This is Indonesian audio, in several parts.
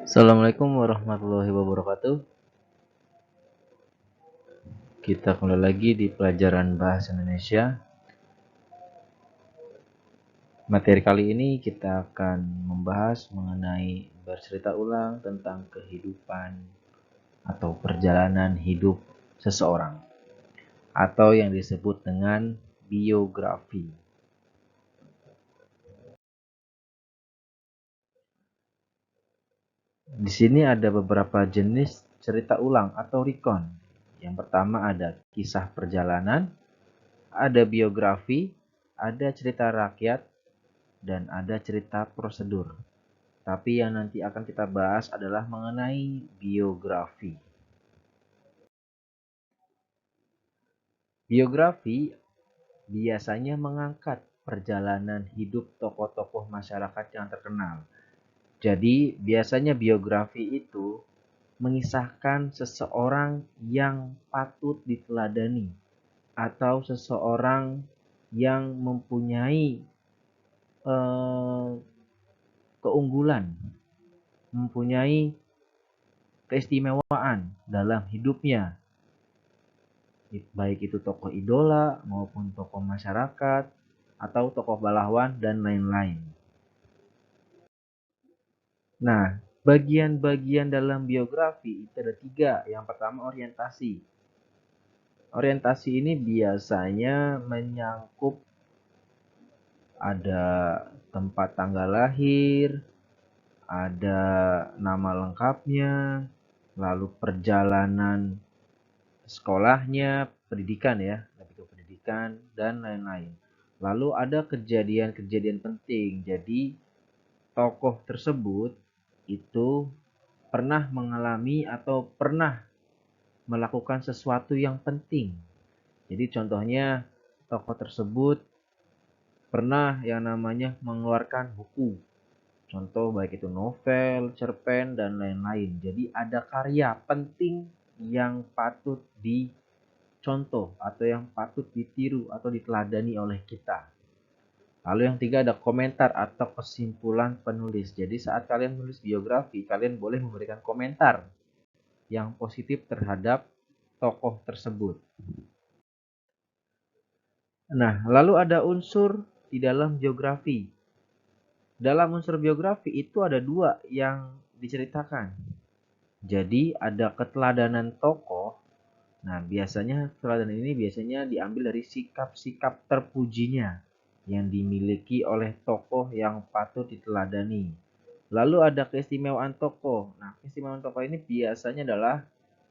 Assalamualaikum warahmatullahi wabarakatuh. Kita kembali lagi di pelajaran Bahasa Indonesia. Materi kali ini kita akan membahas mengenai bercerita ulang tentang kehidupan atau perjalanan hidup seseorang atau yang disebut dengan biografi. Di sini ada beberapa jenis cerita ulang atau recon. Yang pertama ada kisah perjalanan, ada biografi, ada cerita rakyat, dan ada cerita prosedur. Tapi yang nanti akan kita bahas adalah mengenai biografi. Biografi biasanya mengangkat perjalanan hidup tokoh-tokoh masyarakat yang terkenal. Jadi, biasanya biografi itu mengisahkan seseorang yang patut diteladani atau seseorang yang mempunyai keunggulan, mempunyai keistimewaan dalam hidupnya, baik itu tokoh idola maupun tokoh masyarakat atau tokoh pahlawan dan lain-lain. Nah, bagian-bagian dalam biografi itu ada 3. Yang pertama orientasi. Orientasi ini biasanya menyangkut ada tempat tanggal lahir, ada nama lengkapnya, lalu perjalanan sekolahnya, pendidikan ya, lebih ke pendidikan dan lain-lain. Lalu ada kejadian-kejadian penting. Jadi tokoh tersebut itu pernah mengalami atau pernah melakukan sesuatu yang penting. Jadi contohnya tokoh tersebut pernah yang namanya mengeluarkan buku. Contoh baik itu novel, cerpen, dan lain-lain. Jadi ada karya penting yang patut dicontoh atau yang patut ditiru atau diteladani oleh kita. Lalu yang 3 ada komentar atau kesimpulan penulis. Jadi saat kalian menulis biografi, kalian boleh memberikan komentar yang positif terhadap tokoh tersebut. Nah, lalu ada unsur di dalam biografi. Dalam unsur biografi itu ada 2 yang diceritakan. Jadi ada keteladanan tokoh. Nah, biasanya keteladanan ini biasanya diambil dari sikap-sikap terpujinya yang dimiliki oleh tokoh yang patut diteladani. Lalu ada keistimewaan tokoh. Nah, keistimewaan tokoh ini biasanya adalah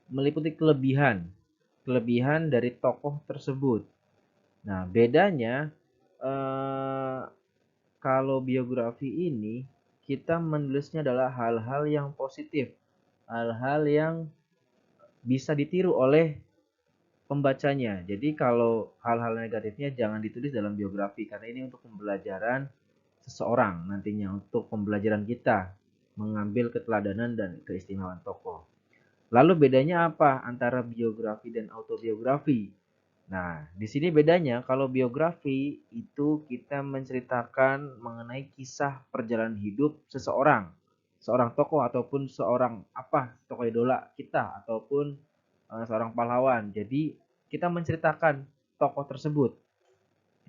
meliputi kelebihan dari tokoh tersebut. Nah, bedanya kalau biografi ini kita menulisnya adalah hal-hal yang positif, hal-hal yang bisa ditiru oleh pembacanya. Jadi kalau hal-hal negatifnya jangan ditulis dalam biografi karena ini untuk pembelajaran seseorang nantinya, untuk pembelajaran kita mengambil keteladanan dan keistimewaan tokoh. Lalu bedanya apa antara biografi dan autobiografi? Nah, di sini bedanya kalau biografi itu kita menceritakan mengenai kisah perjalanan hidup seseorang, seorang tokoh ataupun seorang tokoh idola kita ataupun seorang pahlawan. Jadi kita menceritakan tokoh tersebut.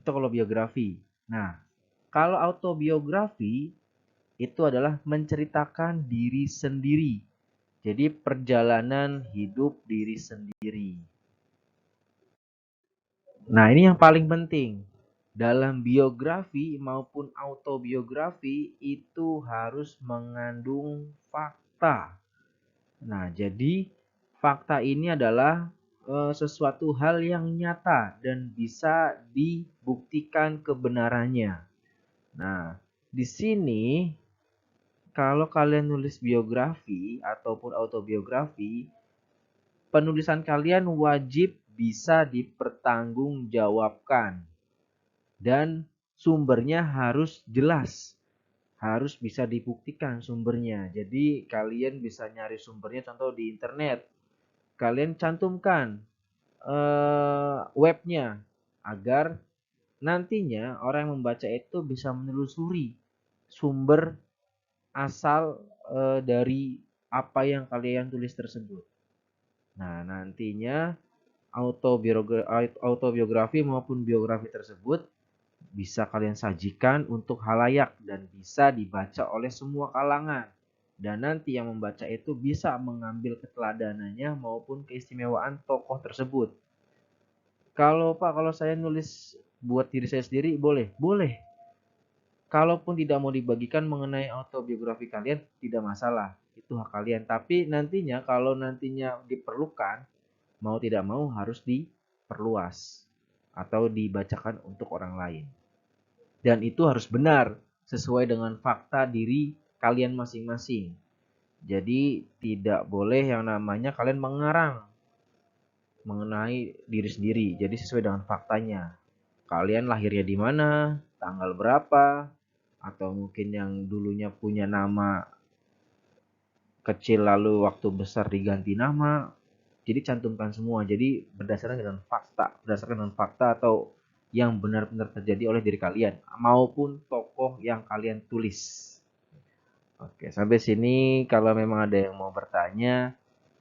Itu kalau biografi. Nah, kalau autobiografi itu adalah menceritakan diri sendiri. Jadi perjalanan hidup diri sendiri. Nah, ini yang paling penting. Dalam biografi maupun autobiografi itu harus mengandung fakta. Nah, jadi fakta ini adalah sesuatu hal yang nyata dan bisa dibuktikan kebenarannya. Nah, di sini kalau kalian nulis biografi ataupun autobiografi, penulisan kalian wajib bisa dipertanggungjawabkan dan sumbernya harus jelas, harus bisa dibuktikan sumbernya. Jadi kalian bisa nyari sumbernya contoh di internet, kalian cantumkan webnya agar nantinya orang yang membaca itu bisa menelusuri sumber asal dari apa yang kalian tulis tersebut. Nah, nantinya autobiografi maupun biografi tersebut bisa kalian sajikan untuk halayak dan bisa dibaca oleh semua kalangan. Dan nanti yang membaca itu bisa mengambil keteladanannya maupun keistimewaan tokoh tersebut. Kalau saya nulis buat diri saya sendiri, boleh? Boleh. Kalaupun tidak mau dibagikan mengenai autobiografi kalian, tidak masalah. Itu hak kalian. Tapi nantinya, kalau nantinya diperlukan, mau tidak mau harus diperluas atau dibacakan untuk orang lain. Dan itu harus benar sesuai dengan fakta diri kalian masing-masing. Jadi tidak boleh yang namanya kalian mengarang mengenai diri sendiri. Jadi sesuai dengan faktanya. Kalian lahirnya di mana, tanggal berapa, atau mungkin yang dulunya punya nama kecil lalu waktu besar diganti nama. Jadi cantumkan semua. Jadi berdasarkan dengan fakta atau yang benar-benar terjadi oleh diri kalian maupun tokoh yang kalian tulis. Oke, sampai sini kalau memang ada yang mau bertanya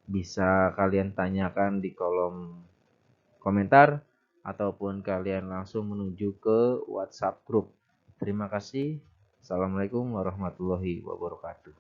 bisa kalian tanyakan di kolom komentar ataupun kalian langsung menuju ke WhatsApp grup. Terima kasih. Assalamualaikum warahmatullahi wabarakatuh.